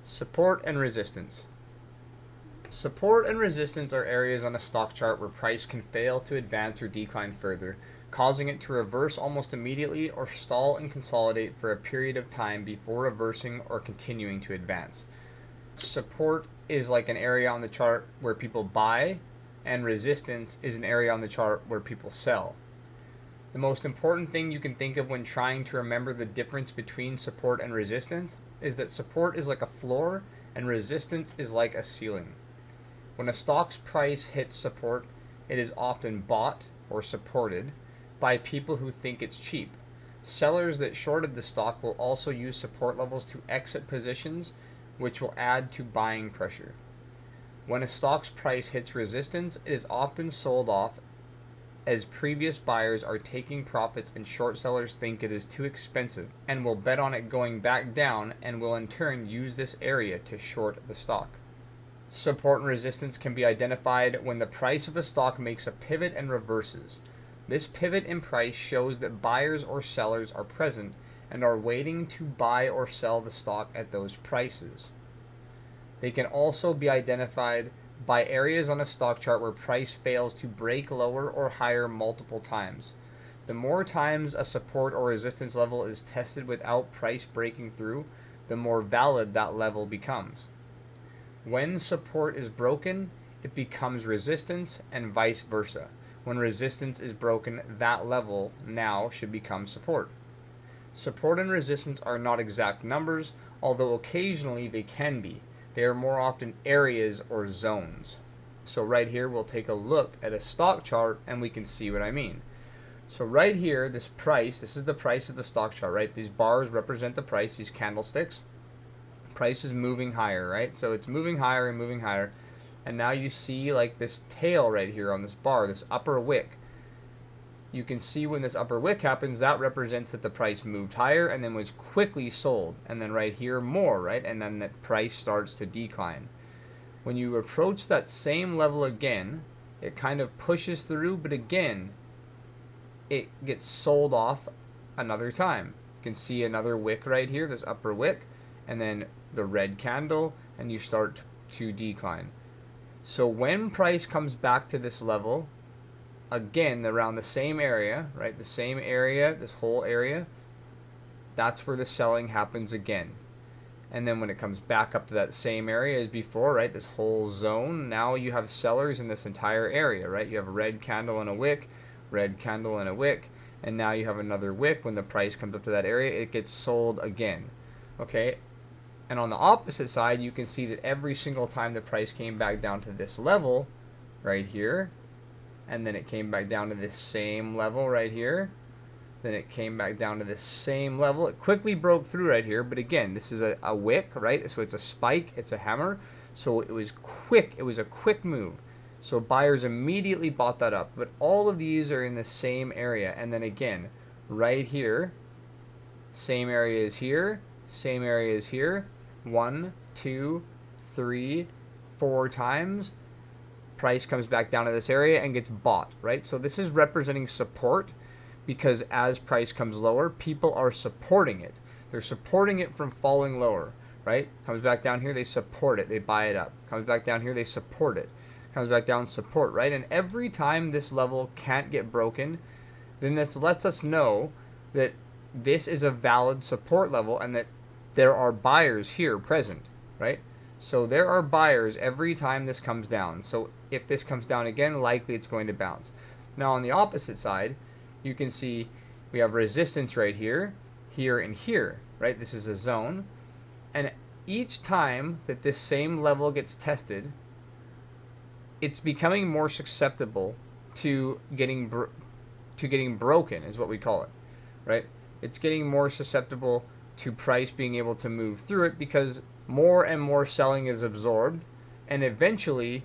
Support and resistance. Support and resistance are areas on a stock chart where price can fail to advance or decline further, causing it to reverse almost immediately or stall and consolidate for a period of time before reversing or continuing to advance. Support is like an area on the chart where people buy, and resistance is an area on the chart where people sell. The most important thing you can think of when trying to remember the difference between support and resistance is that support is like a floor and resistance is like a ceiling. When a stock's price hits support, it is often bought or supported by people who think it's cheap. Sellers that shorted the stock will also use support levels to exit positions, which will add to buying pressure. When a stock's price hits resistance, it is often sold off as previous buyers are taking profits and short sellers think it is too expensive and will bet on it going back down and will in turn use this area to short the stock. Support and resistance can be identified when the price of a stock makes a pivot and reverses. This pivot in price shows that buyers or sellers are present and are waiting to buy or sell the stock at those prices. They can also be identified by areas on a stock chart where price fails to break lower or higher multiple times. The more times a support or resistance level is tested without price breaking through, the more valid that level becomes. When support is broken, it becomes resistance and vice versa. When resistance is broken, that level now should become support. Support and resistance are not exact numbers, although occasionally they can be. They are more often areas or zones. So right here we'll take a look at a stock chart and we can see what I mean. So right here, this is the price of the stock chart, right? These bars represent the price, these candlesticks. Price is moving higher, right? So it's moving higher and moving higher. And now you see like this tail right here on this bar, this upper wick. You can see when this upper wick happens, that represents that the price moved higher and then was quickly sold. And then right here, more, right? And then that price starts to decline. When you approach that same level again, it kind of pushes through, but again, it gets sold off another time. You can see another wick right here, this upper wick, and then the red candle, and you start to decline. So when price comes back to this level, again, around the same area, right? The same area, this whole area, that's where the selling happens again. And then when it comes back up to that same area as before, right? This whole zone, now you have sellers in this entire area, right? You have a red candle and a wick, red candle and a wick, and now you have another wick. When the price comes up to that area, it gets sold again. Okay? And on the opposite side, you can see that every single time the price came back down to this level, right here, and then it came back down to this same level right here. Then it came back down to this same level. It quickly broke through right here, but again, this is a wick, right? So it's a spike, it's a hammer. So it was quick. It was a quick move. So buyers immediately bought that up. But all of these are in the same area. And then again, right here, same area is here, same area is here. 1, 2, 3, 4 times. Price comes back down to this area and gets bought, right? So this is representing support because as price comes lower, people are supporting it. They're supporting it from falling lower, right? Comes back down here, they support it, they buy it up. Comes back down here, they support it. Comes back down, support, right? And every time this level can't get broken, then this lets us know that this is a valid support level and that there are buyers here present, right? So there are buyers every time this comes down. So if this comes down again, likely it's going to bounce. Now on the opposite side, you can see we have resistance right here, here, and here, right? This is a zone. And each time that this same level gets tested, it's becoming more susceptible to getting broken, is what we call it, right? It's getting more susceptible to price being able to move through it because more and more selling is absorbed, and eventually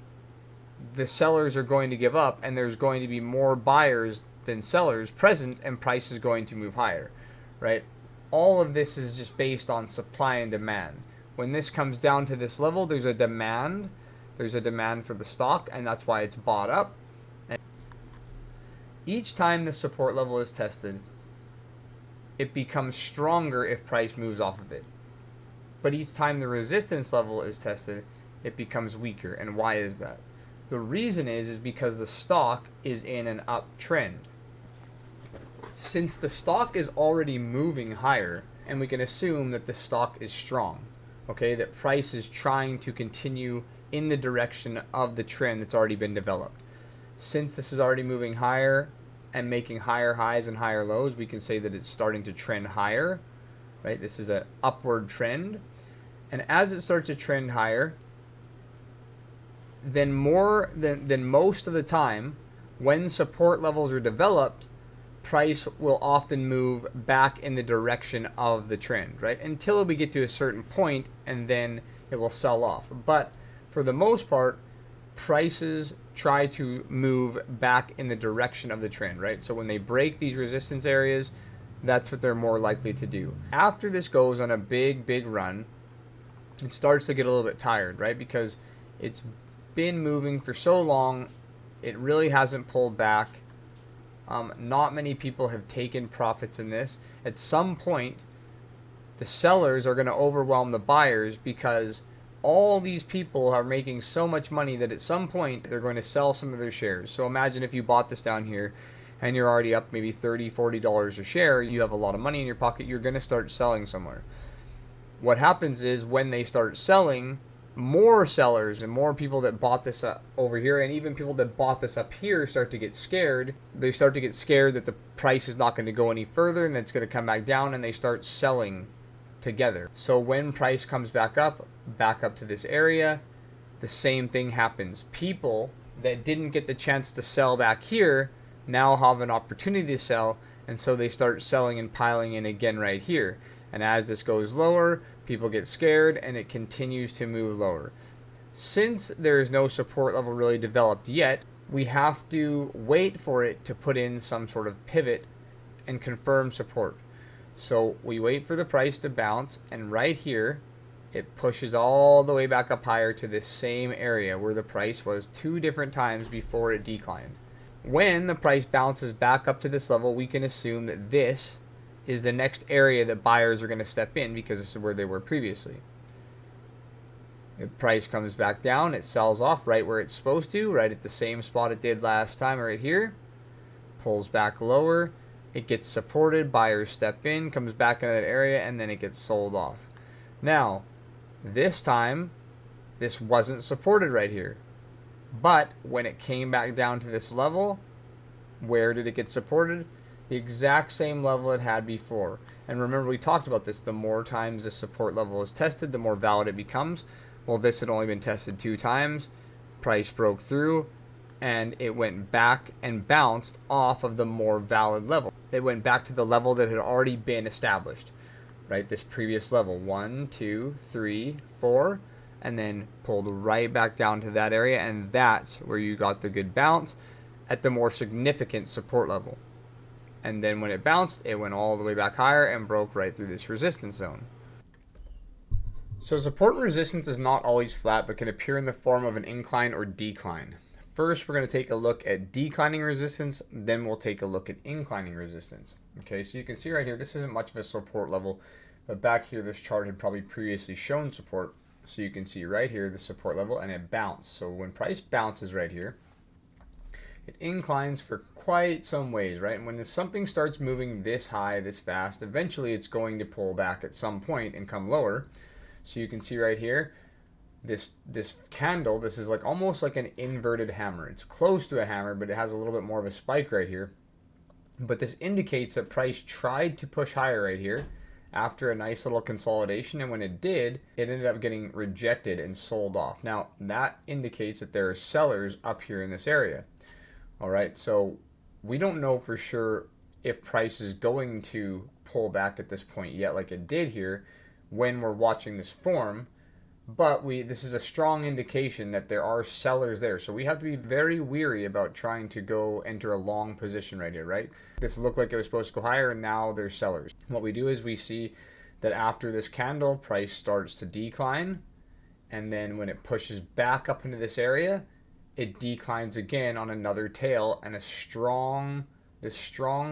the sellers are going to give up and there's going to be more buyers than sellers present and price is going to move higher, right? All of this is just based on supply and demand. When this comes down to this level, there's a demand for the stock, and that's why it's bought up. And each time the support level is tested, it becomes stronger if price moves off of it. But each time the resistance level is tested, it becomes weaker. And why is that? The reason is because the stock is in an uptrend. Since the stock is already moving higher, and we can assume that the stock is strong, okay, that price is trying to continue in the direction of the trend that's already been developed. Since this is already moving higher and making higher highs and higher lows, we can say that it's starting to trend higher, right? This is an upward trend. And as it starts to trend higher, then more than most of the time, when support levels are developed, price will often move back in the direction of the trend, right? Until we get to a certain point, and then it will sell off. But for the most part, prices try to move back in the direction of the trend, right? So when they break these resistance areas, that's what they're more likely to do. After this goes on a big run, it starts to get a little bit tired, right? Because it's been moving for so long, it really hasn't pulled back. Not many people have taken profits in this. At some point, the sellers are going to overwhelm the buyers because all these people are making so much money that at some point they're going to sell some of their shares. So imagine if you bought this down here and you're already up maybe $30, $40 a share, you have a lot of money in your pocket, you're going to start selling somewhere. What happens is when they start selling, more sellers and more people that bought this up over here, and even people that bought this up here, start to get scared. They start to get scared that the price is not going to go any further and it's going to come back down, and they start selling together. So when price comes back up to this area, the same thing happens. People that didn't get the chance to sell back here now have an opportunity to sell, and so they start selling and piling in again right here. And as this goes lower, people get scared and it continues to move lower. Since there is no support level really developed yet, we have to wait for it to put in some sort of pivot and confirm support. So we wait for the price to bounce, and right here it pushes all the way back up higher to this same area where the price was 2 different times before it declined. When the price bounces back up to this level, we can assume that this is the next area that buyers are going to step in because this is where they were previously. The price comes back down, it sells off right where it's supposed to, right at the same spot it did last time, right here. Pulls back lower, it gets supported, buyers step in, comes back into that area, and then it gets sold off. Now, this time, this wasn't supported right here. But when it came back down to this level, where did it get supported? The exact same level it had before. And remember, we talked about this. The more times the support level is tested, the more valid it becomes. Well, this had only been tested 2 times. Price broke through, and it went back and bounced off of the more valid level. It went back to the level that had already been established, right? This previous level, 1, 2, 3, 4, and then pulled right back down to that area, and that's where you got the good bounce at the more significant support level. And then when it bounced, it went all the way back higher and broke right through this resistance zone. So support and resistance is not always flat, but can appear in the form of an incline or decline. First, we're going to take a look at declining resistance, then we'll take a look at inclining resistance. Okay, so you can see right here, this isn't much of a support level, but back here, this chart had probably previously shown support. So you can see right here, the support level, and it bounced. So when price bounces right here, it inclines for quite some ways, right? And when something starts moving this high, this fast, eventually it's going to pull back at some point and come lower. So you can see right here, this candle, this is like almost like an inverted hammer. It's close to a hammer, but it has a little bit more of a spike right here. But this indicates that price tried to push higher right here after a nice little consolidation, and when it did, it ended up getting rejected and sold off. Now, that indicates that there are sellers up here in this area. All right, so we don't know for sure if price is going to pull back at this point yet, like it did here when we're watching this form, but this is a strong indication that there are sellers there. So we have to be very weary about trying to go enter a long position right here, right? This looked like it was supposed to go higher, and now there's sellers. What we do is we see that after this candle, price starts to decline, and then when it pushes back up into this area, it declines again on another tail and this strong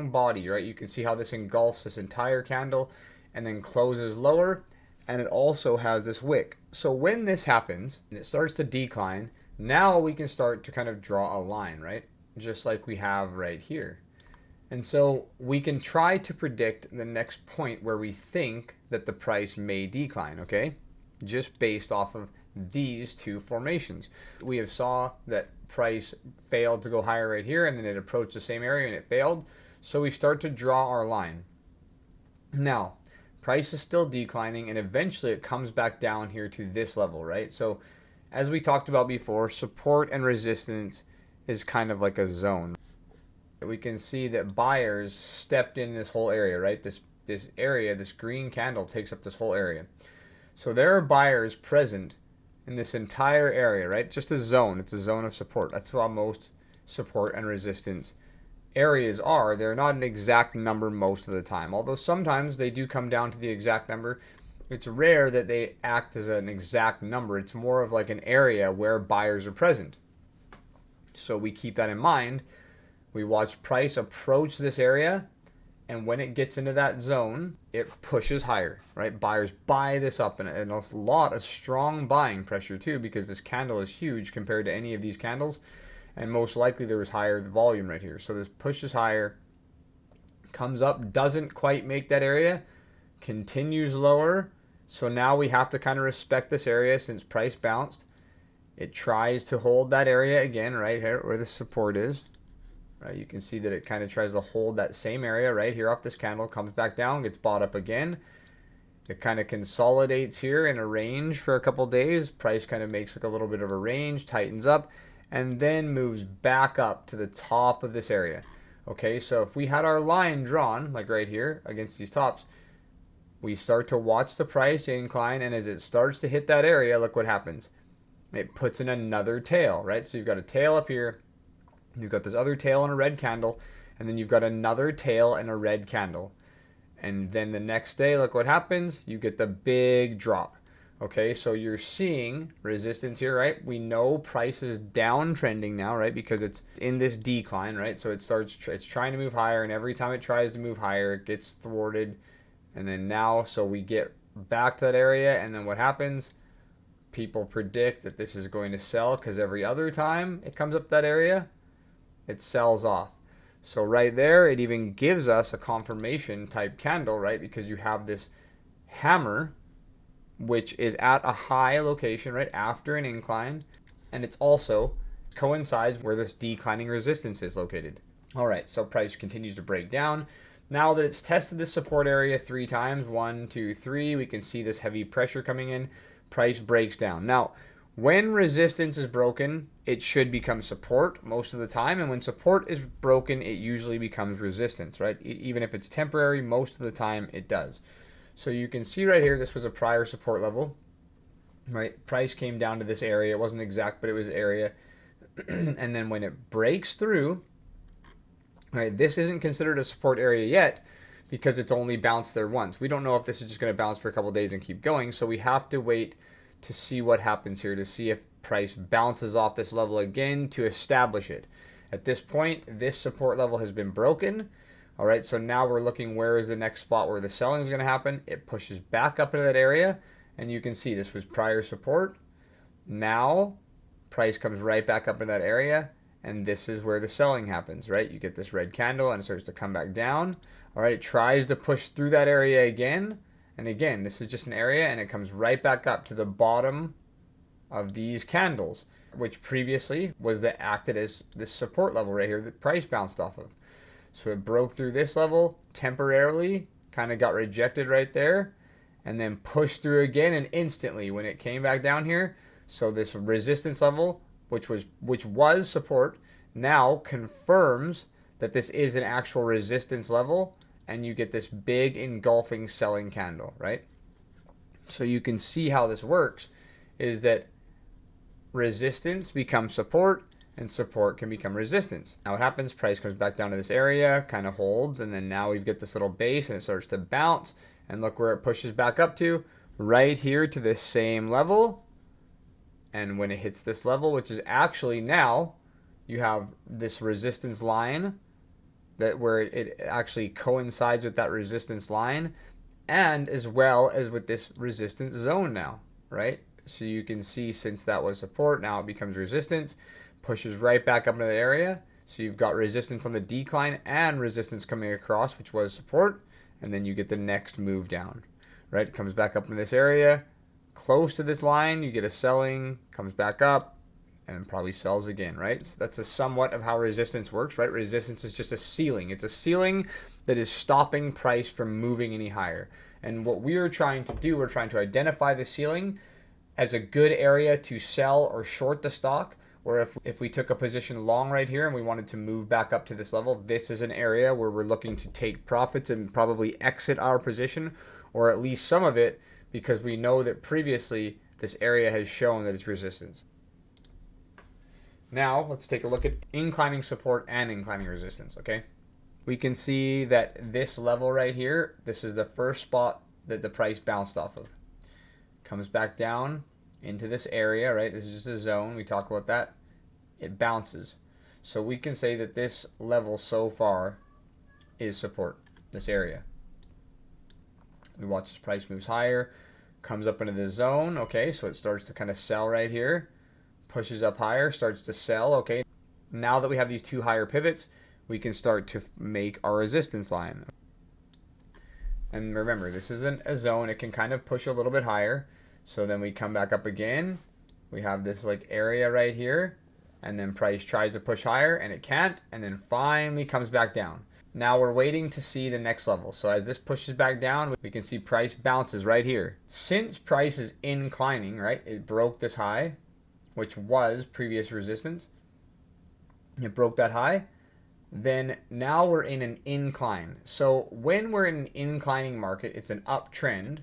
body, right? You can see how this engulfs this entire candle and then closes lower and it also has this wick. So when this happens and it starts to decline, now we can start to kind of draw a line, right? Just like we have right here. And so we can try to predict the next point where we think that the price may decline, okay? Just based off of these two formations. We have saw that price failed to go higher right here, and then it approached the same area and it failed. So we start to draw our line. Now, price is still declining, and eventually it comes back down here to this level, right? So as we talked about before, support and resistance is kind of like a zone. We can see that buyers stepped in this whole area, right? This area, this green candle takes up this whole area. So there are buyers present in this entire area, right? Just a zone. It's a zone of support. That's how most support and resistance areas are. They're not an exact number most of the time, although sometimes they do come down to the exact number. It's rare that they act as an exact number. It's more of like an area where buyers are present. So we keep that in mind. We watch price approach this area, and when it gets into that zone, it pushes higher, right? Buyers buy this up, and a lot of strong buying pressure too, because this candle is huge compared to any of these candles, and most likely there was higher volume right here. So this pushes higher, comes up, doesn't quite make that area, continues lower. So now we have to kind of respect this area since price bounced. It tries to hold that area again right here where the support is. Right, you can see that it kind of tries to hold that same area right here off this candle, comes back down, gets bought up again. It kind of consolidates here in a range for a couple days. Price kind of makes like a little bit of a range, tightens up, and then moves back up to the top of this area. Okay, so if we had our line drawn, like right here against these tops, we start to watch the price incline, and as it starts to hit that area, look what happens. It puts in another tail, right? So you've got a tail up here. You've got this other tail and a red candle, and then you've got another tail and a red candle. And then the next day, look what happens. You get the big drop. Okay, so you're seeing resistance here, right? We know price is downtrending now, right? Because it's in this decline, right? So it's trying to move higher, and every time it tries to move higher, it gets thwarted. And then now, so we get back to that area, and then what happens? People predict that this is going to sell because every other time it comes up that area, it sells off. So right there, it even gives us a confirmation type candle, right? Because you have this hammer, which is at a high location, right? After an incline. And it's also coincides where this declining resistance is located. All right, so price continues to break down. Now that it's tested this support area 3 times, 1, 2, 3, we can see this heavy pressure coming in. Price breaks down. Now, when resistance is broken, it should become support most of the time. And when support is broken, it usually becomes resistance, right? Even if it's temporary, most of the time it does. So you can see right here, this was a prior support level, right? Price came down to this area. It wasn't exact, but it was area. And then when it breaks through, right, this isn't considered a support area yet because it's only bounced there once. We don't know if this is just going to bounce for a couple days and keep going. So we have to wait to see what happens here, to see if price bounces off this level again to establish it. At this point, this support level has been broken. All right, so now we're looking where is the next spot where the selling is going to happen. It pushes back up into that area, and you can see this was prior support. Now, price comes right back up in that area, and this is where the selling happens, right? You get this red candle, and it starts to come back down. All right, it tries to push through that area again. And again, this is just an area, and it comes right back up to the bottom of these candles, which previously was that acted as this support level right here that price bounced off of. So it broke through this level temporarily, kind of got rejected right there, and then pushed through again, and instantly when it came back down here, so this resistance level, which was support, now confirms that this is an actual resistance level, and you get this big engulfing selling candle, right? So you can see how this works is that resistance becomes support, and support can become resistance. Now what happens? Price comes back down to this area, kind of holds, and then now we've got this little base, and it starts to bounce, and look where it pushes back up to, right here to this same level. And when it hits this level, which is actually now, you have this resistance line that where it actually coincides with that resistance line, and as well as with this resistance zone now, right? So you can see since that was support, now it becomes resistance, pushes right back up into the area. So you've got resistance on the decline and resistance coming across, which was support, and then you get the next move down, right? It comes back up in this area, close to this line, you get a selling, comes back up, and probably sells again, right? So that's a somewhat of how resistance works, right? Resistance is just a ceiling. It's a ceiling that is stopping price from moving any higher. And what we are trying to do, we're trying to identify the ceiling as a good area to sell or short the stock. Or if we took a position long right here and we wanted to move back up to this level, this is an area where we're looking to take profits and probably exit our position, or at least some of it, because we know that previously this area has shown that it's resistance. Now let's take a look at inclining support and inclining resistance, okay? We can see that this level right here, this is the first spot that the price bounced off of. Comes back down into this area, right? This is just a zone. We talk about that. It bounces. So we can say that this level so far is support, this area. We watch this price moves higher, comes up into the zone, okay? So it starts to kind of sell right here, pushes up higher, starts to sell, okay? Now that we have these two higher pivots, we can start to make our resistance line. And remember, this isn't a zone. It can kind of push a little bit higher. So then we come back up again. We have this like area right here. And then price tries to push higher and it can't. And then finally comes back down. Now we're waiting to see the next level. So as this pushes back down, we can see price bounces right here. Since price is inclining, right? It broke this high, which was previous resistance. It broke that high. Then now we're in an incline. So when we're in an inclining market, it's an uptrend.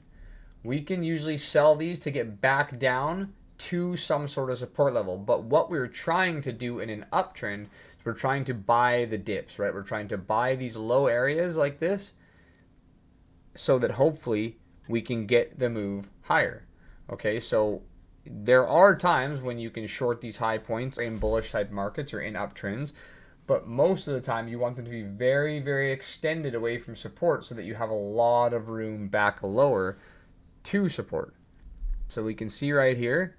We can usually sell these to get back down to some sort of support level. But what we're trying to do in an uptrend is we're trying to buy the dips, right? We're trying to buy these low areas like this so that hopefully we can get the move higher. Okay, so there are times when you can short these high points in bullish type markets or in uptrends. But most of the time, you want them to be very, very extended away from support so that you have a lot of room back lower to support. So we can see right here,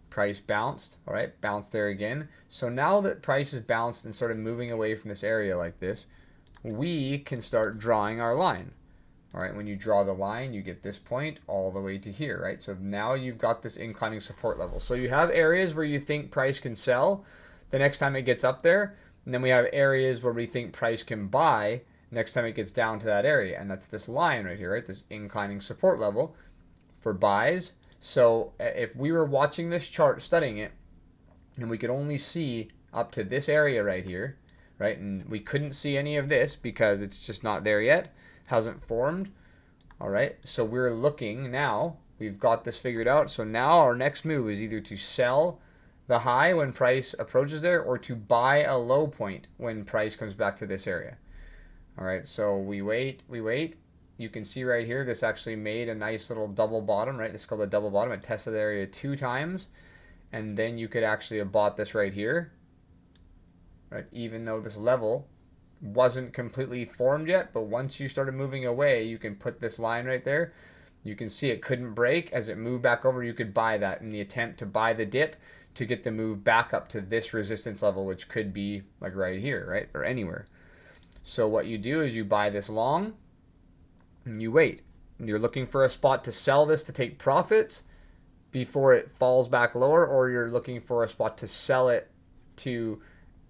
price bounced, all right, bounced there again. So now that price is bounced and sort of moving away from this area like this, we can start drawing our line. All right, when you draw the line, you get this point all the way to here, right? So now you've got this inclining support level. So you have areas where you think price can sell the next time it gets up there. And then we have areas where we think price can buy next time it gets down to that area. And that's this line right here, right? This inclining support level for buys. So if we were watching this chart, studying it, and we could only see up to this area right here, right? And we couldn't see any of this because it's just not there yet, hasn't formed. All right, so we're looking now, we've got this figured out. So now our next move is either to sell the high when price approaches there or to buy a low point when price comes back to this area. All right, so we wait. You can see right here, this actually made a nice little double bottom, right? This is called a double bottom. It tested the area 2 times, and then you could actually have bought this right here, right? Even though this level wasn't completely formed yet, but once you started moving away, you can put this line right there. You can see it couldn't break. As it moved back over, you could buy that in the attempt to buy the dip to get the move back up to this resistance level, which could be like right here, right? Or anywhere. So what you do is you buy this long and you wait. And you're looking for a spot to sell this to take profits before it falls back lower, or you're looking for a spot to sell it to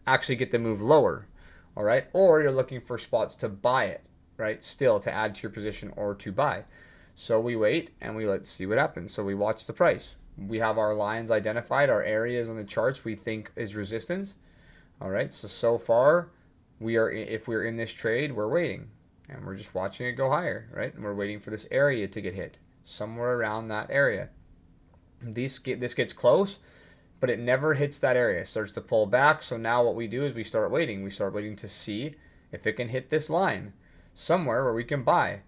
actually get the move lower, all right? Or you're looking for spots to buy it, right? Still to add to your position or to buy. So we wait and let's see what happens. So we watch the price. We have our lines identified, our areas on the charts we think is resistance. All right, so far if we're in this trade, we're waiting and we're just watching it go higher, right? And we're waiting for this area to get hit somewhere around that area. This gets close, but it never hits that area. It starts to pull back. So now what we do is we start waiting. We start waiting to see if it can hit this line somewhere where we can buy.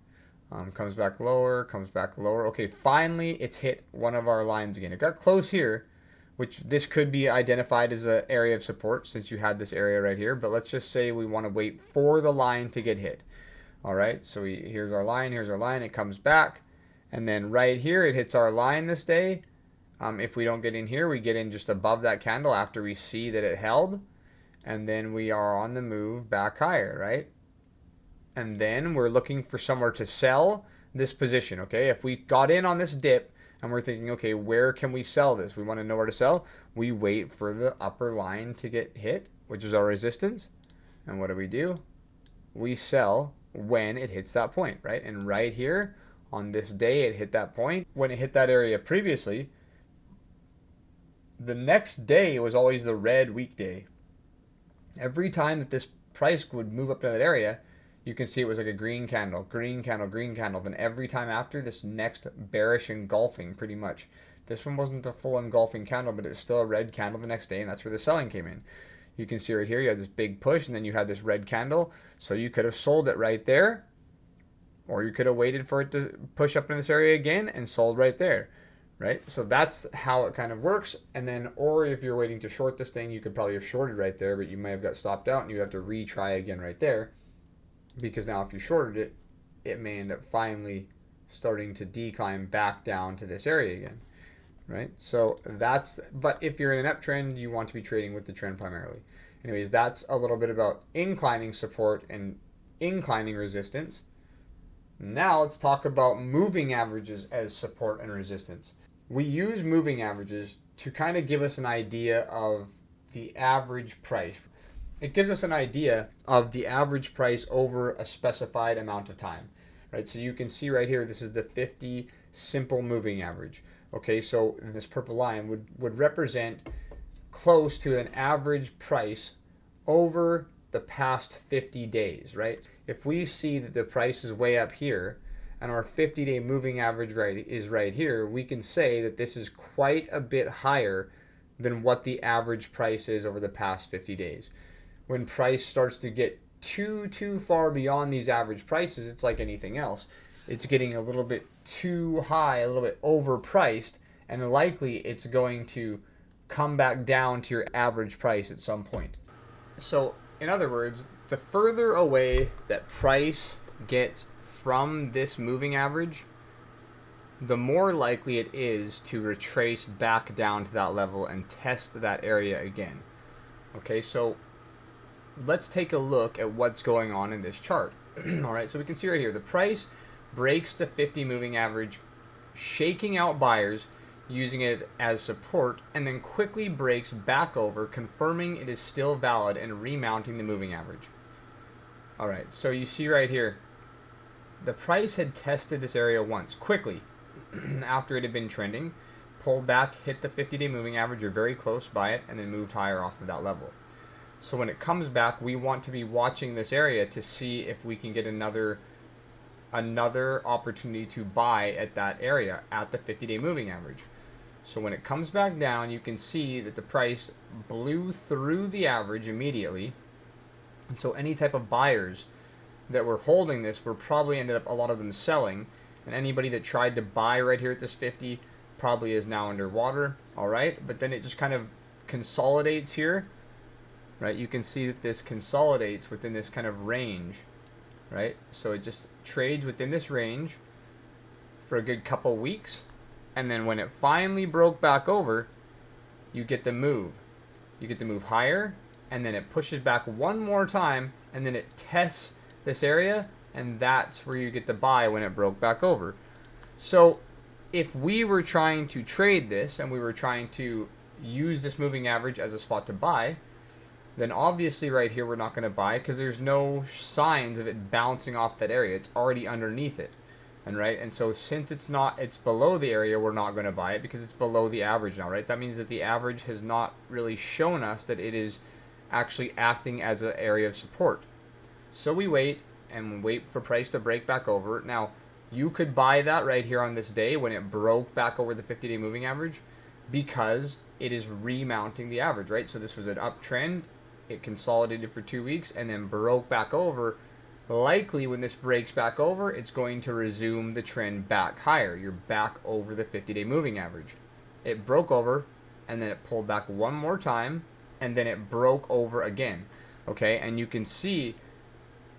Comes back lower, comes back lower. Okay, finally it's hit one of our lines again. It got close here, which this could be identified as an area of support since you had this area right here. But let's just say we want to wait for the line to get hit. All right, so here's our line, it comes back, and then right here it hits our line this day. If we don't get in here, we get in just above that candle after we see that it held, and then we are on the move back higher, right? And then we're looking for somewhere to sell this position, okay? If we got in on this dip and we're thinking, okay, where can we sell this? We want to know where to sell. We wait for the upper line to get hit, which is our resistance. And what do? We sell when it hits that point, right? And right here on this day, it hit that point. When it hit that area previously, the next day was always the red weekday. Every time that this price would move up to that area, you can see it was like a green candle, green candle, green candle. Then every time after, this next bearish engulfing, pretty much. This one wasn't a full engulfing candle, but it was still a red candle the next day, and that's where the selling came in. You can see right here, you had this big push, and then you had this red candle. So you could have sold it right there, or you could have waited for it to push up in this area again and sold right there, right? So that's how it kind of works. And then, or if you're waiting to short this thing, you could probably have shorted right there, but you may have got stopped out, and you have to retry again right there. Because now if you shorted it, it may end up finally starting to decline back down to this area again, right? So that's, but if you're in an uptrend, you want to be trading with the trend primarily. Anyways, that's a little bit about inclining support and inclining resistance. Now let's talk about moving averages as support and resistance. We use moving averages to kind of give us an idea of the average price. It gives us an idea of the average price over a specified amount of time, right? So you can see right here, this is the 50 simple moving average. Okay, so this purple line would represent close to an average price over the past 50 days, right? If we see that the price is way up here and our 50-day moving average is right here, we can say that this is quite a bit higher than what the average price is over the past 50 days. When price starts to get too far beyond these average prices, it's like anything else. It's getting a little bit too high, a little bit overpriced, and likely it's going to come back down to your average price at some point. So, in other words, the further away that price gets from this moving average, the more likely it is to retrace back down to that level and test that area again. Okay, so let's take a look at what's going on in this chart. All right, so we can see right here, the price breaks the 50 moving average, shaking out buyers, using it as support, and then quickly breaks back over, confirming it is still valid and remounting the moving average. All right, so you see right here, the price had tested this area once, quickly, after it had been trending, pulled back, hit the 50-day moving average, or very close by it, and then moved higher off of that level. So when it comes back, we want to be watching this area to see if we can get another opportunity to buy at that area at the 50-day moving average. So when it comes back down, you can see that the price blew through the average immediately. And so any type of buyers that were holding this were probably ended up a lot of them selling. And anybody that tried to buy right here at this 50 probably is now underwater. All right, but then it just kind of consolidates here. Right, you can see that this consolidates within this kind of range, right? So it just trades within this range for a good couple weeks, and then when it finally broke back over, you get the move. You get to move higher, and then it pushes back one more time, and then it tests this area, and that's where you get the buy when it broke back over. So if we were trying to trade this, and we were trying to use this moving average as a spot to buy, then obviously right here we're not going to buy because there's no signs of it bouncing off that area. It's already underneath it. And so since it's below the area, we're not going to buy it because it's below the average now, right? That means that the average has not really shown us that it is actually acting as an area of support. So we wait and wait for price to break back over. Now, you could buy that right here on this day when it broke back over the 50-day moving average because it is remounting the average, right? So this was an uptrend. It consolidated for 2 weeks and then broke back over. Likely when this breaks back over, it's going to resume the trend back higher. You're back over the 50-day moving average. It broke over and then it pulled back one more time and then it broke over again. Okay, and you can see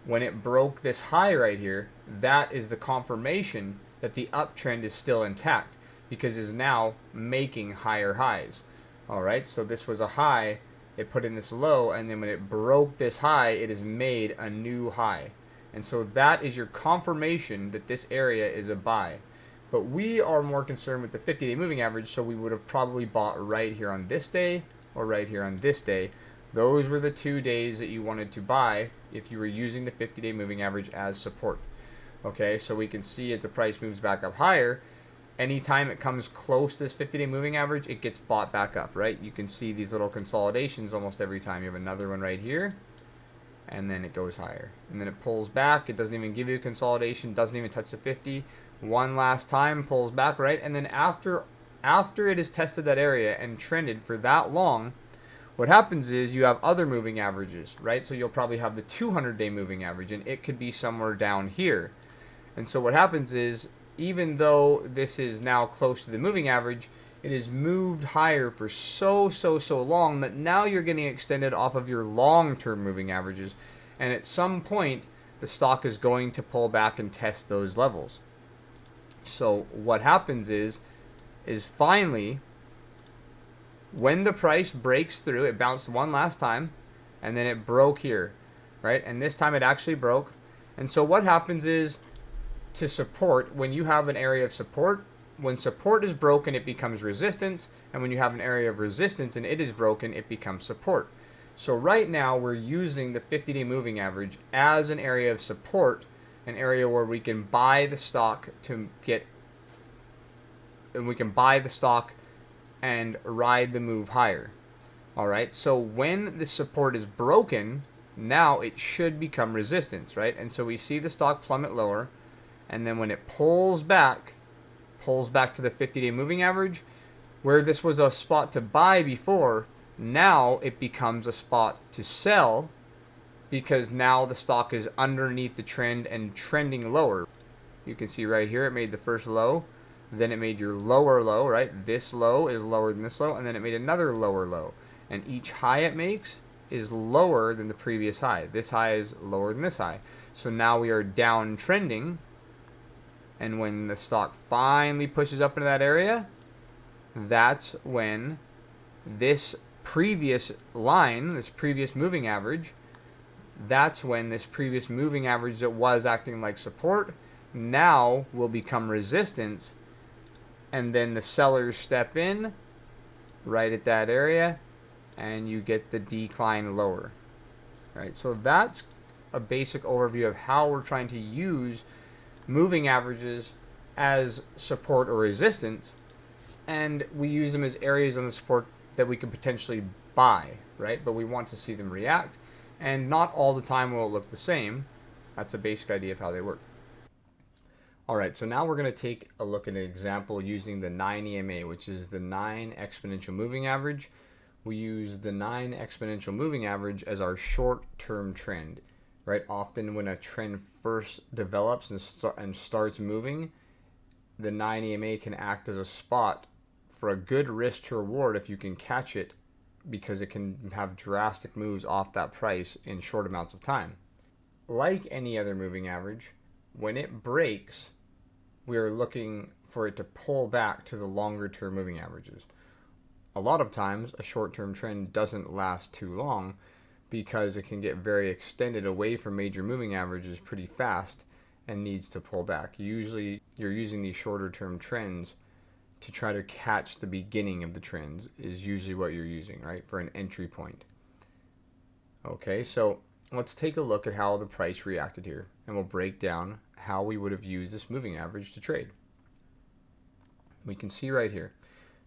when it broke this high right here, that is the confirmation that the uptrend is still intact because it's now making higher highs. All right, so this was a high, it put in this low, and then when it broke this high, it has made a new high. And so that is your confirmation that this area is a buy. But we are more concerned with the 50-day moving average, so we would have probably bought right here on this day or right here on this day. Those were the 2 days that you wanted to buy if you were using the 50-day moving average as support. Okay, so we can see as the price moves back up higher, anytime it comes close to this 50-day moving average, it gets bought back up, right? You can see these little consolidations almost every time. You have another one right here, and then it goes higher. And then it pulls back. It doesn't even give you a consolidation, doesn't even touch the 50. One last time, pulls back, right? And then after it has tested that area and trended for that long, what happens is you have other moving averages, right? So you'll probably have the 200-day moving average, and it could be somewhere down here. And so what happens is, even though this is now close to the moving average, it has moved higher for so long that now you're getting extended off of your long-term moving averages. And at some point, the stock is going to pull back and test those levels. So what happens is finally, when the price breaks through, it bounced one last time, and then it broke here, right? And this time it actually broke. And so what happens is, to support, when you have an area of support, when support is broken, it becomes resistance. And when you have an area of resistance and it is broken, it becomes support. So right now, we're using the 50-day moving average as an area of support, an area where we can buy the stock and ride the move higher. All right, so when the support is broken, now it should become resistance, right? And so we see the stock plummet lower, and then when it pulls back to the 50-day moving average, where this was a spot to buy before, now it becomes a spot to sell, because now the stock is underneath the trend and trending lower. You can see right here, it made the first low, then it made your lower low, right? This low is lower than this low, and then it made another lower low. And each high it makes is lower than the previous high. This high is lower than this high. So now we are downtrending, and when the stock finally pushes up into that area, that's when this previous line, this previous moving average, that's when this previous moving average that was acting like support now will become resistance. And then the sellers step in right at that area, and you get the decline lower. Right? So that's a basic overview of how we're trying to use moving averages as support or resistance, and we use them as areas on the support that we could potentially buy, right? But we want to see them react, and not all the time will it look the same. That's a basic idea of how they work. All right, so now we're going to take a look at an example using the 9 EMA, which is the 9 exponential moving average. We use the 9 exponential moving average as our short-term trend, right? Often when a trend first develops and starts moving, the 9 EMA can act as a spot for a good risk to reward if you can catch it, because it can have drastic moves off that price in short amounts of time. Like any other moving average, when it breaks, we are looking for it to pull back to the longer term moving averages. A lot of times, a short-term trend doesn't last too long because it can get very extended away from major moving averages pretty fast and needs to pull back. Usually, you're using these shorter-term trends to try to catch the beginning of the trends is usually what you're using, right, for an entry point. Okay, so let's take a look at how the price reacted here, and we'll break down how we would have used this moving average to trade. We can see right here,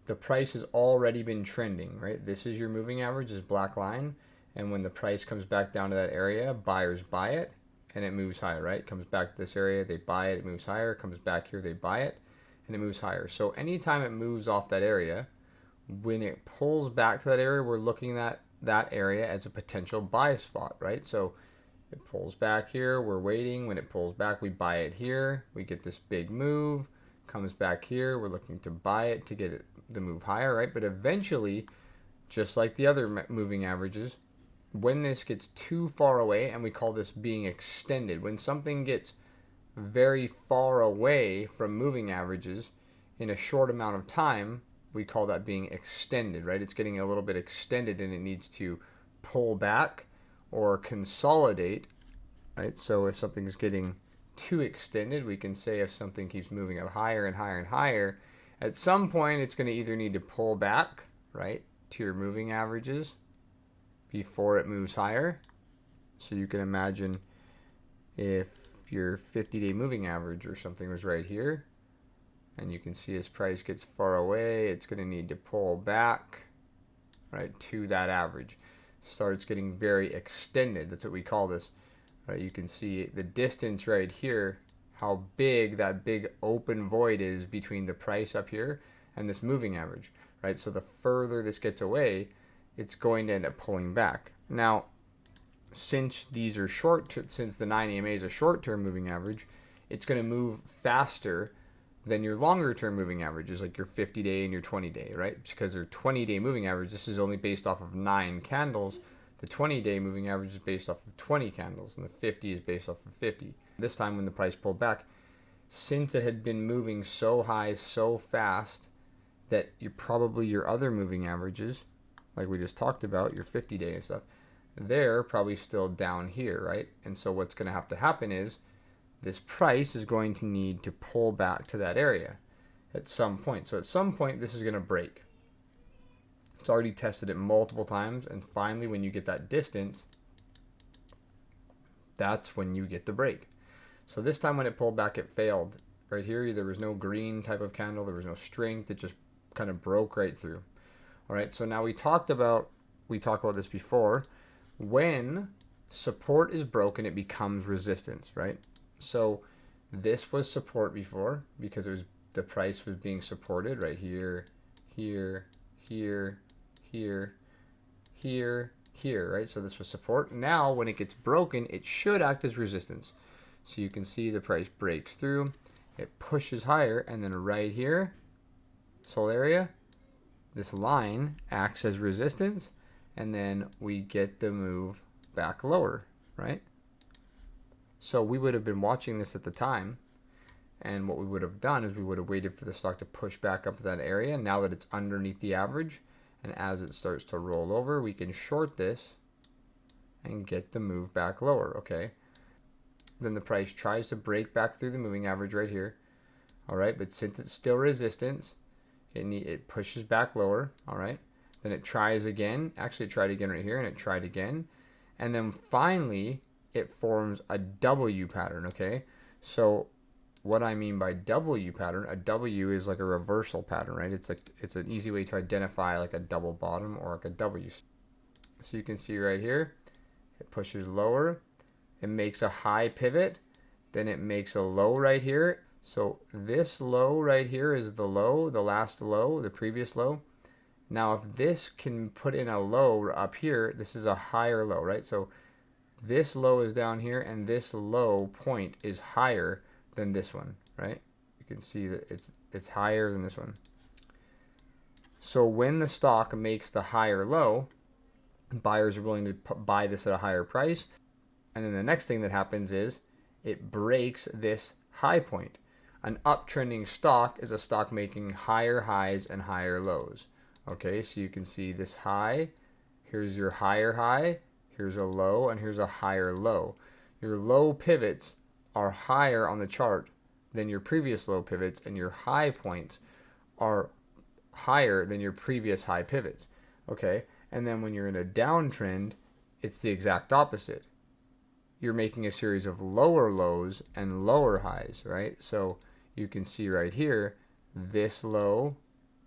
the price has already been trending, right? This is your moving average, this black line, and when the price comes back down to that area, buyers buy it, and it moves higher, right? It comes back to this area, they buy it, it moves higher, it comes back here, they buy it, and it moves higher. So anytime it moves off that area, when it pulls back to that area, we're looking at that area as a potential buy spot, right? So it pulls back here, we're waiting. When it pulls back, we buy it here. We get this big move, comes back here. We're looking to buy it to get it the move higher, right? But eventually, just like the other moving averages, when this gets too far away, and we call this being extended, when something gets very far away from moving averages in a short amount of time, we call that being extended, right? It's getting a little bit extended and it needs to pull back or consolidate, right? So if something's getting too extended, we can say if something keeps moving up higher and higher and higher, at some point it's going to either need to pull back, right, to your moving averages before it moves higher. So you can imagine if your 50-day moving average or something was right here, and you can see as price gets far away, it's going to need to pull back, right, to that average. Starts getting very extended. That's what we call this, right? You can see the distance right here, how big that big open void is between the price up here and this moving average, right? So the further this gets away, it's going to end up pulling back. Now, since these are since the 9 EMA is a short-term moving average, it's going to move faster than your longer-term moving averages, like your 50-day and your 20-day, right? Because their 20-day moving average, this is only based off of 9 candles. The 20-day moving average is based off of 20 candles, and the 50 is based off of 50. This time when the price pulled back, since it had been moving so high, so fast, that your other moving averages, like we just talked about, your 50-day and stuff, they're probably still down here, right? And so what's going to have to happen is this price is going to need to pull back to that area at some point. So at some point, this is going to break. It's already tested it multiple times, and finally, when you get that distance, that's when you get the break. So this time when it pulled back, it failed. Right here, there was no green type of candle. There was no strength. It just kind of broke right through. All right, so now we talked about this before. When support is broken, it becomes resistance, right? So this was support before because the price was being supported right here, here, here, here, here, here, right? So this was support. Now when it gets broken, it should act as resistance. So you can see the price breaks through, it pushes higher, and then right here, this whole area, this line acts as resistance, and then we get the move back lower, right? So we would have been watching this at the time, and what we would have done is we would have waited for the stock to push back up to that area now that it's underneath the average, and as it starts to roll over, we can short this and get the move back lower, okay? Then the price tries to break back through the moving average right here, all right? But since it's still resistance, it pushes back lower, all right? Then it tries again. Actually, it tried again right here, and it tried again. And then finally, it forms a W pattern, okay? So what I mean by W pattern, a W is like a reversal pattern, right? It's an easy way to identify like a double bottom or like a W. So you can see right here, it pushes lower. It makes a high pivot. Then it makes a low right here. So this low right here is the low, the last low, the previous low. Now, if this can put in a low up here, this is a higher low, right? So this low is down here, and this low point is higher than this one, right? You can see that it's higher than this one. So when the stock makes the higher low, buyers are willing to buy this at a higher price. And then the next thing that happens is it breaks this high point. An uptrending stock is a stock making higher highs and higher lows. Okay, so you can see this high, here's your higher high, here's a low, and here's a higher low. Your low pivots are higher on the chart than your previous low pivots, and your high points are higher than your previous high pivots. Okay, and then when you're in a downtrend, it's the exact opposite. You're making a series of lower lows and lower highs, right? So you can see right here, this low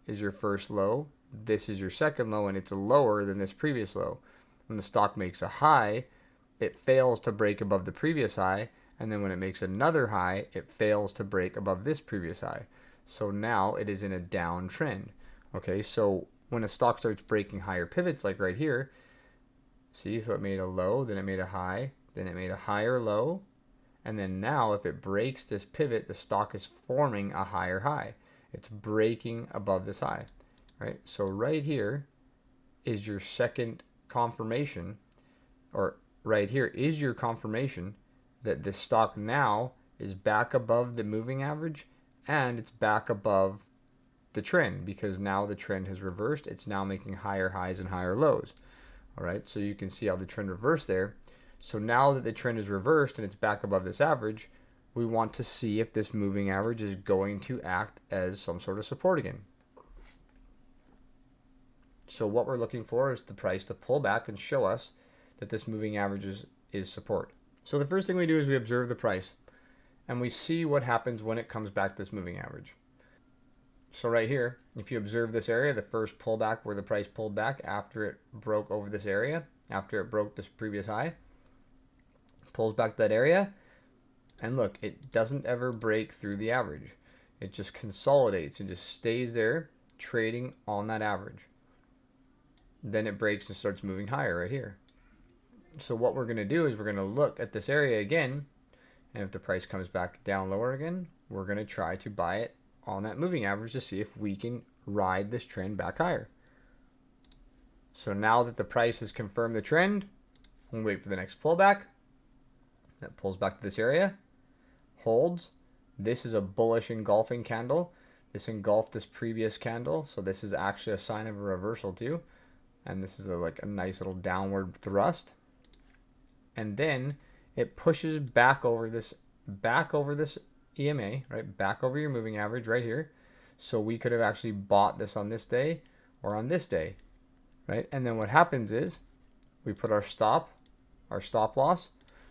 is your first low, this is your second low, and it's lower than this previous low. When the stock makes a high, it fails to break above the previous high, and then when it makes another high, it fails to break above this previous high. So now it is in a downtrend. Okay, so when a stock starts breaking higher pivots, like right here, see, so it made a low, then it made a high, then it made a higher low, and then now if it breaks this pivot, the stock is forming a higher high. It's breaking above this high, right? So right here is your second confirmation or right here, is your confirmation that this stock now is back above the moving average and it's back above the trend, because now the trend has reversed. It's now making higher highs and higher lows. All right, so you can see how the trend reversed there. So now that the trend is reversed and it's back above this average, we want to see if this moving average is going to act as some sort of support again. So what we're looking for is the price to pull back and show us that this moving average is support. So the first thing we do is we observe the price and we see what happens when it comes back to this moving average. So right here, if you observe this area, the first pullback where the price pulled back after it broke over this area, after it broke this previous high, pulls back that area, and look, it doesn't ever break through the average. It just consolidates and just stays there trading on that average. Then it breaks and starts moving higher right here. So what we're going to do is we're going to look at this area again, and if the price comes back down lower again, we're going to try to buy it on that moving average to see if we can ride this trend back higher. So now that the price has confirmed the trend, we'll wait for the next pullback. That pulls back to this area, holds. This is a bullish engulfing candle. This engulfed this previous candle, so this is actually a sign of a reversal too. And this is like a nice little downward thrust. And then it pushes back over this EMA, right? Back over your moving average right here. So we could have actually bought this on this day or on this day, right? And then what happens is we put our stop loss.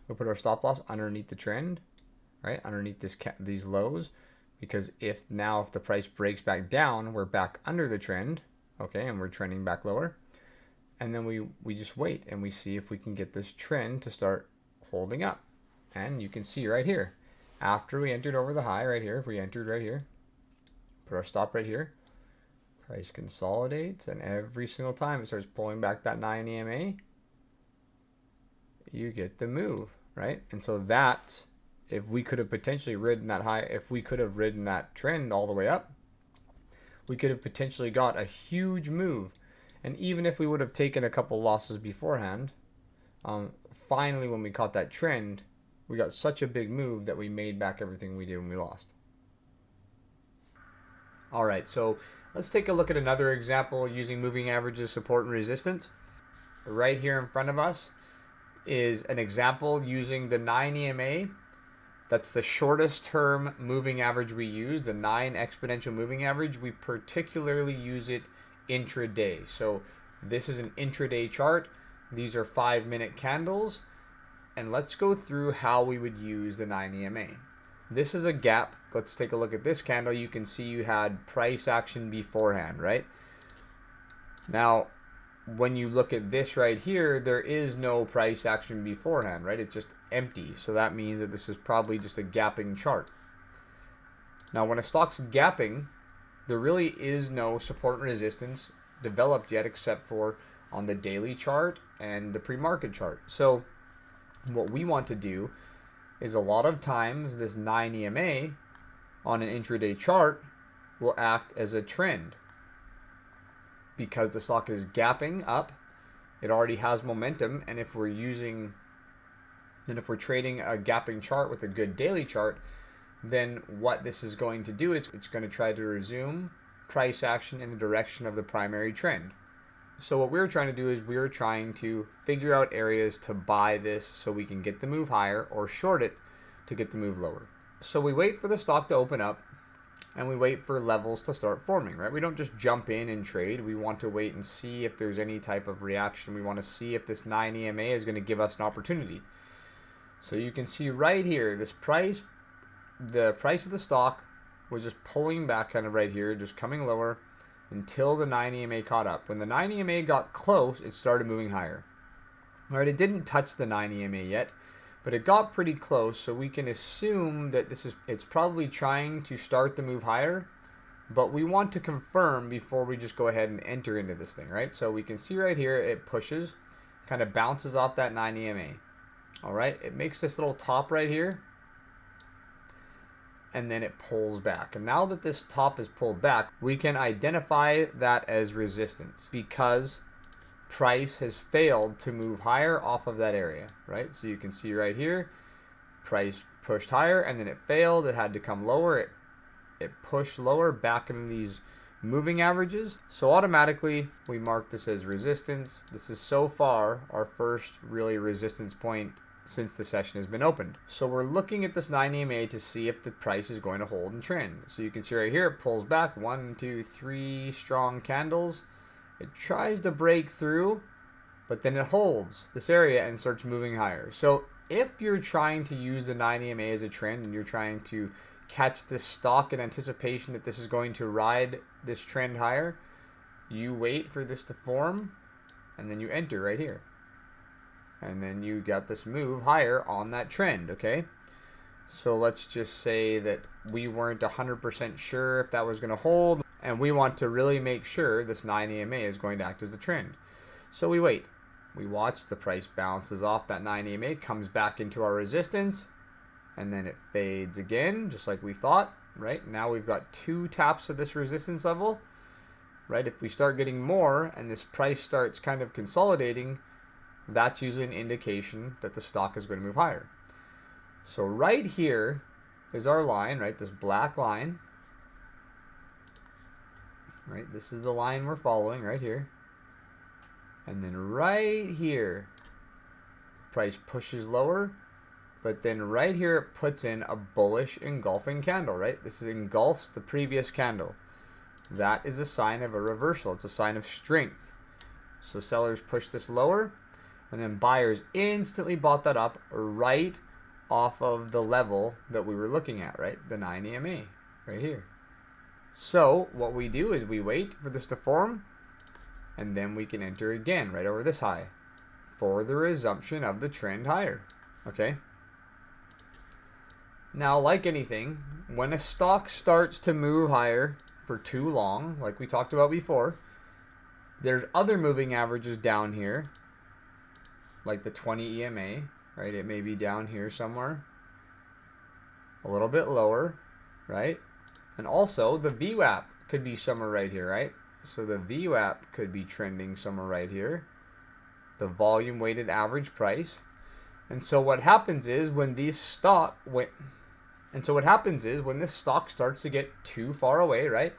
We put our stop loss underneath the trend, right? Underneath these lows, because if the price breaks back down, we're back under the trend, okay? And we're trending back lower. And then we just wait and we see if we can get this trend to start holding up. And you can see right here, after we entered over the high right here, if we entered right here, put our stop right here, price consolidates, and every single time it starts pulling back that 9 EMA, you get the move, right? And so that, if we could have potentially ridden that high, if we could have ridden that trend all the way up, we could have potentially got a huge move. And even if we would have taken a couple losses beforehand, finally when we caught that trend, we got such a big move that we made back everything we did when we lost. All right, so let's take a look at another example using moving averages, support and resistance. Right here in front of us is an example using the 9 EMA. That's the shortest term moving average we use, the 9 exponential moving average. We particularly use it intraday. So this is an intraday chart. These are 5-minute candles. And let's go through how we would use the 9 EMA. This is a gap. Let's take a look at this candle. You can see you had price action beforehand, right? Now, when you look at this right here, there is no price action beforehand, right? It's just empty. So that means that this is probably just a gapping chart. Now, when a stock's gapping, there really is no support and resistance developed yet, except for on the daily chart and the pre-market chart. So what we want to do is, a lot of times this 9 EMA on an intraday chart will act as a trend, because the stock is gapping up. It already has momentum, and if we're trading a gapping chart with a good daily chart, then what this is going to do is it's going to try to resume price action in the direction of the primary trend. So what we're trying to do is we're trying to figure out areas to buy this so we can get the move higher, or short it to get the move lower. So we wait for the stock to open up and we wait for levels to start forming, right? We don't just jump in and trade. We want to wait and see if there's any type of reaction. We want to see if this 9 EMA is going to give us an opportunity. So you can see right here, the price of the stock was just pulling back kind of right here, just coming lower until the 9 EMA caught up. When the 9 EMA got close, it started moving higher. All right, it didn't touch the 9 EMA yet, but it got pretty close, so we can assume that it's probably trying to start the move higher, but we want to confirm before we just go ahead and enter into this thing, right? So we can see right here, it pushes, kind of bounces off that 9 EMA. All right, it makes this little top right here, and then it pulls back. And now that this top is pulled back, we can identify that as resistance, because price has failed to move higher off of that area, right? So you can see right here, price pushed higher and then it failed. It had to come lower. It pushed lower back in these moving averages. So automatically we mark this as resistance. This is so far our first really resistance point since the session has been opened. So we're looking at this 9 EMA to see if the price is going to hold and trend. So you can see right here, it pulls back 1, 2, 3 strong candles. It tries to break through, but then it holds this area and starts moving higher. So if you're trying to use the 9 EMA as a trend and you're trying to catch this stock in anticipation that this is going to ride this trend higher, you wait for this to form and then you enter right here. And then you got this move higher on that trend, okay? So let's just say that we weren't 100% sure if that was going to hold, and we want to really make sure this 9 EMA is going to act as the trend. So we wait. We watch the price bounces off that 9 EMA, comes back into our resistance, and then it fades again, just like we thought, right? Now we've got 2 taps of this resistance level, right? If we start getting more and this price starts kind of consolidating, that's usually an indication that the stock is going to move higher. So right here is our line, right? This black line, right? This is the line we're following right here. And then right here, price pushes lower. But then right here, it puts in a bullish engulfing candle, right? This engulfs the previous candle. That is a sign of a reversal. It's a sign of strength. So sellers push this lower, and then buyers instantly bought that up right off of the level that we were looking at, right? The 9 EMA, right here. So what we do is we wait for this to form, and then we can enter again right over this high for the resumption of the trend higher, okay? Now, like anything, when a stock starts to move higher for too long, like we talked about before, there's other moving averages down here, like the 20 EMA, right? It may be down here somewhere, a little bit lower, right? And also the VWAP could be somewhere right here, right? So the VWAP could be trending somewhere right here, the volume weighted average price. And so what happens is when these stock when this stock starts to get too far away, right?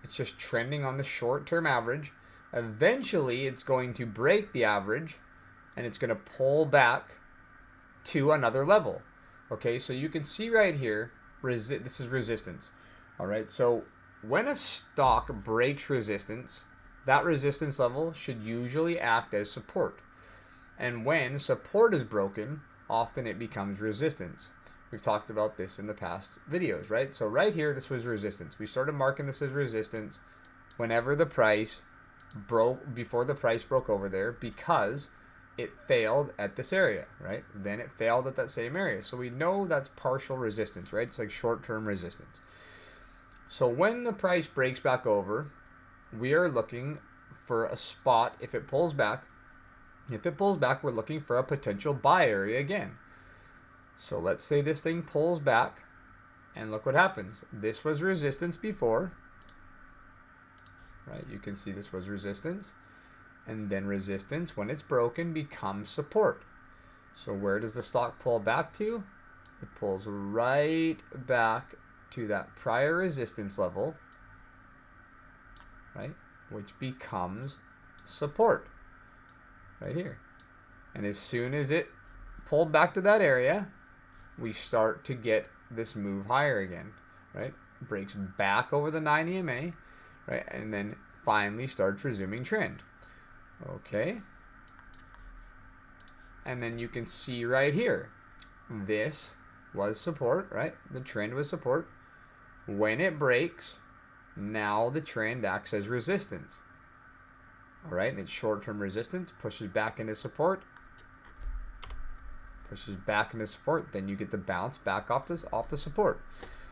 It's just trending on the short-term average. Eventually, it's going to break the average, and it's going to pull back to another level. Okay, so you can see right here, this is resistance. All right, so when a stock breaks resistance, that resistance level should usually act as support. And when support is broken, often it becomes resistance. We've talked about this in the past videos, right? So right here, this was resistance. We started marking this as resistance whenever the price broke, before the price broke over there, because it failed at this area, right? Then it failed at that same area. So we know that's partial resistance, right? It's like short-term resistance. So when the price breaks back over, we are looking for a spot. If it pulls back, we're looking for a potential buy area again. So let's say this thing pulls back, and look what happens. This was resistance before, right? You can see this was resistance, and then resistance, when it's broken, becomes support. So where does the stock pull back to? It pulls right back to that prior resistance level, right? Which becomes support right here. And as soon as it pulled back to that area, we start to get this move higher again, right? Breaks back over the 9 EMA, right? And then finally starts resuming trend. Okay. And then you can see right here, this was support, right? The trend was support. When it breaks, now the trend acts as resistance. All right, and it's short-term resistance, pushes back into support, then you get the bounce back off the support.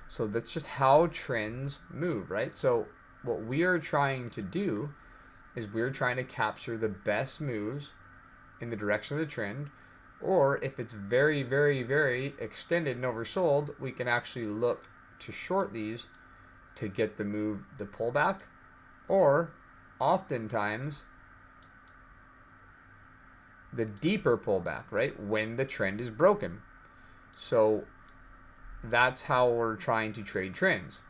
So that's just how trends move, right? So what we are trying to do is we're trying to capture the best moves in the direction of the trend, or if it's very, very, very extended and oversold, we can actually look to short these to get the move, the pullback, or oftentimes the deeper pullback, right? When the trend is broken. So that's how we're trying to trade trends.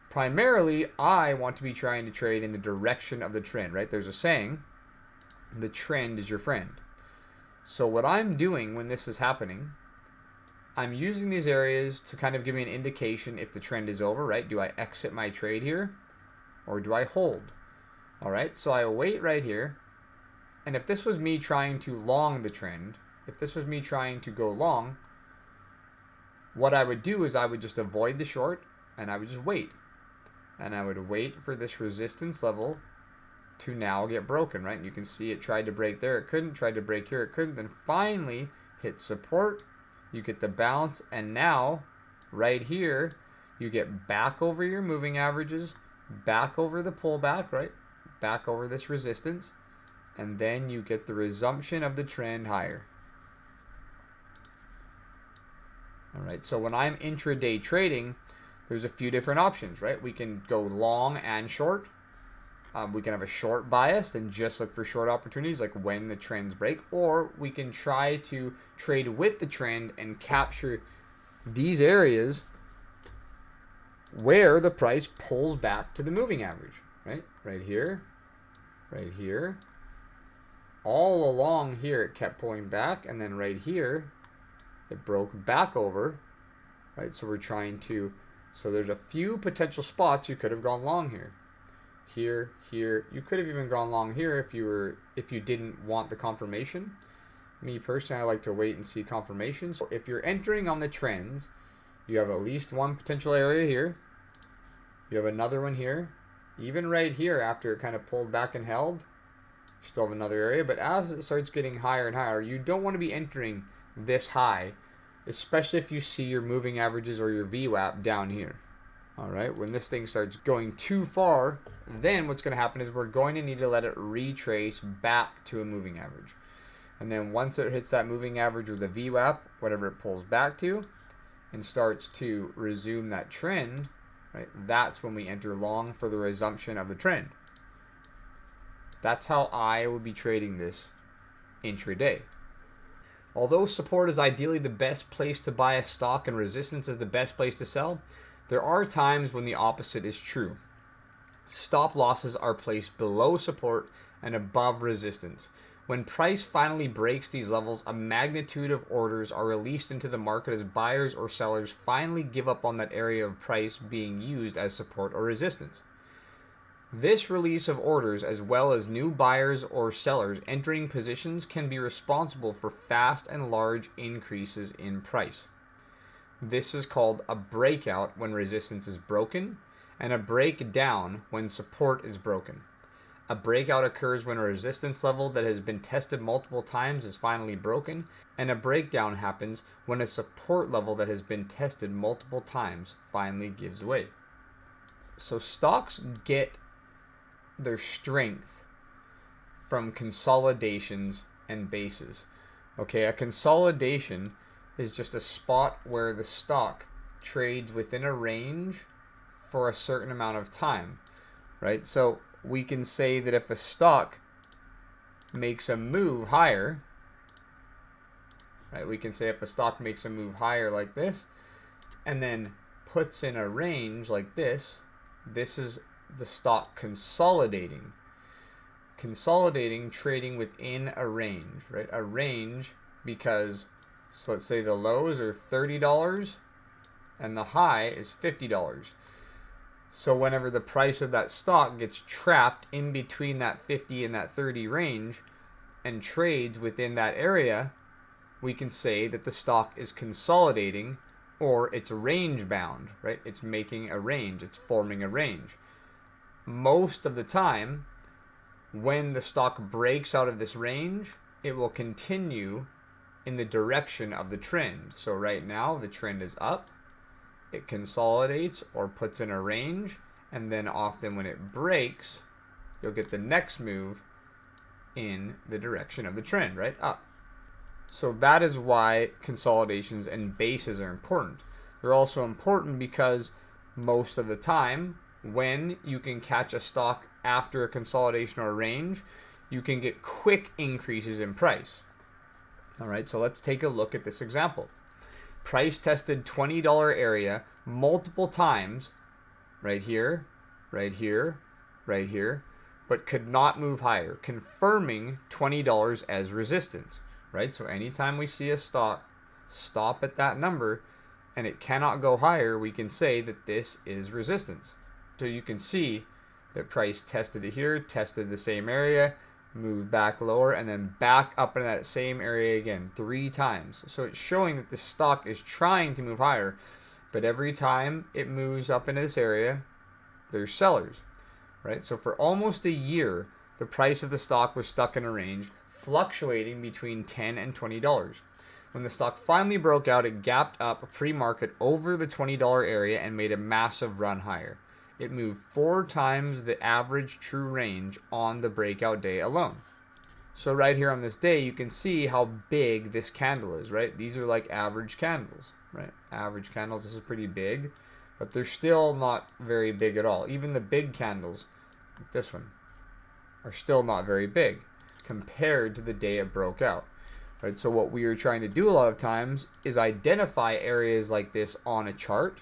Primarily, I want to be trying to trade in the direction of the trend, right? There's a saying, the trend is your friend. So what I'm doing when this is happening, I'm using these areas to kind of give me an indication if the trend is over, right? Do I exit my trade here or do I hold? All right, so I wait right here. And if this was me trying to long the trend, if this was me trying to go long, what I would do is I would just avoid the short and I would just wait. And I would wait for this resistance level to now get broken, right? And you can see it tried to break there, it couldn't, tried to break here, it couldn't, then finally hit support. You get the bounce, and now right here you get back over your moving averages, back over the pullback, right? Back over this resistance, and then you get the resumption of the trend higher. All right, so when I'm intraday trading, there's a few different options, right? We can go long and short. We can have a short bias and just look for short opportunities like when the trends break, or we can try to trade with the trend and capture these areas where the price pulls back to the moving average, right? Right here, right here. All along here it kept pulling back, and then right here it broke back over, right? So we're trying to, so there's a few potential spots you could have gone long here. Here, here. You could have even gone long here if you didn't want the confirmation. Me personally, I like to wait and see confirmation. So if you're entering on the trends, you have at least one potential area here. You have another one here. Even right here, after it kind of pulled back and held, you still have another area. But as it starts getting higher and higher, you don't want to be entering this high, especially if you see your moving averages or your VWAP down here. All right, when this thing starts going too far, then what's going to happen is we're going to need to let it retrace back to a moving average. And then once it hits that moving average or the VWAP, whatever it pulls back to, and starts to resume that trend, right, that's when we enter long for the resumption of the trend. That's how I would be trading this intraday. Although support is ideally the best place to buy a stock and resistance is the best place to sell, there are times when the opposite is true. Stop losses are placed below support and above resistance. When price finally breaks these levels, a magnitude of orders are released into the market as buyers or sellers finally give up on that area of price being used as support or resistance. This release of orders, as well as new buyers or sellers entering positions, can be responsible for fast and large increases in price. This is called a breakout when resistance is broken, and a breakdown when support is broken. A breakout occurs when a resistance level that has been tested multiple times is finally broken, and a breakdown happens when a support level that has been tested multiple times finally gives way. So stocks get their strength from consolidations and bases. Okay, a consolidation is just a spot where the stock trades within a range for a certain amount of time, right? So we can say that if a stock makes a move higher, right? We can say if a stock makes a move higher like this, and then puts in a range like this, this is the stock consolidating. Consolidating, trading within a range, right? A range because, so let's say the lows are $30 and the high is $50. So whenever the price of that stock gets trapped in between that 50 and that 30 range and trades within that area, we can say that the stock is consolidating or it's range bound, right? It's making a range, it's forming a range. Most of the time, when the stock breaks out of this range, it will continue in the direction of the trend. So right now, the trend is up. It consolidates or puts in a range, and then often when it breaks, you'll get the next move in the direction of the trend, right? Up. So that is why consolidations and bases are important. They're also important because most of the time, when you can catch a stock after a consolidation or a range, you can get quick increases in price. All right, so let's take a look at this example. Price tested $20 area multiple times, right here, right here, right here, but could not move higher, confirming $20 as resistance, right? So anytime we see a stock stop at that number and it cannot go higher, we can say that this is resistance. So you can see that price tested it here, tested the same area, moved back lower, and then back up in that same area again 3 times. So it's showing that the stock is trying to move higher, but every time it moves up into this area, there's sellers, right? So for almost a year, the price of the stock was stuck in a range, fluctuating between $10 and $20. When the stock finally broke out, it gapped up pre-market over the $20 area and made a massive run higher. It moved 4 times the average true range on the breakout day alone. So right here on this day, you can see how big this candle is, right? These are like average candles, right? Average candles, this is pretty big, but they're still not very big at all. Even the big candles, like this one, are still not very big compared to the day it broke out, right? So what we are trying to do a lot of times is identify areas like this on a chart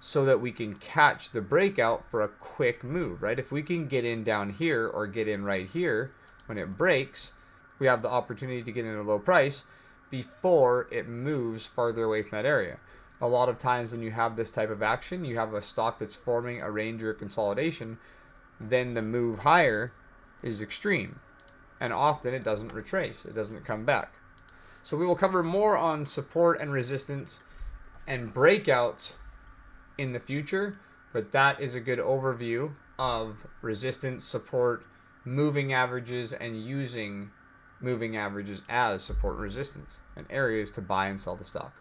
so that we can catch the breakout for a quick move, right? If we can get in down here or get in right here when it breaks, we have the opportunity to get in a low price before it moves farther away from that area. A lot of times when you have this type of action, you have a stock that's forming a range or a consolidation, then the move higher is extreme. And often it doesn't retrace, it doesn't come back. So we will cover more on support and resistance and breakouts in the future, but that is a good overview of resistance, support, moving averages, and using moving averages as support and resistance and areas to buy and sell the stock.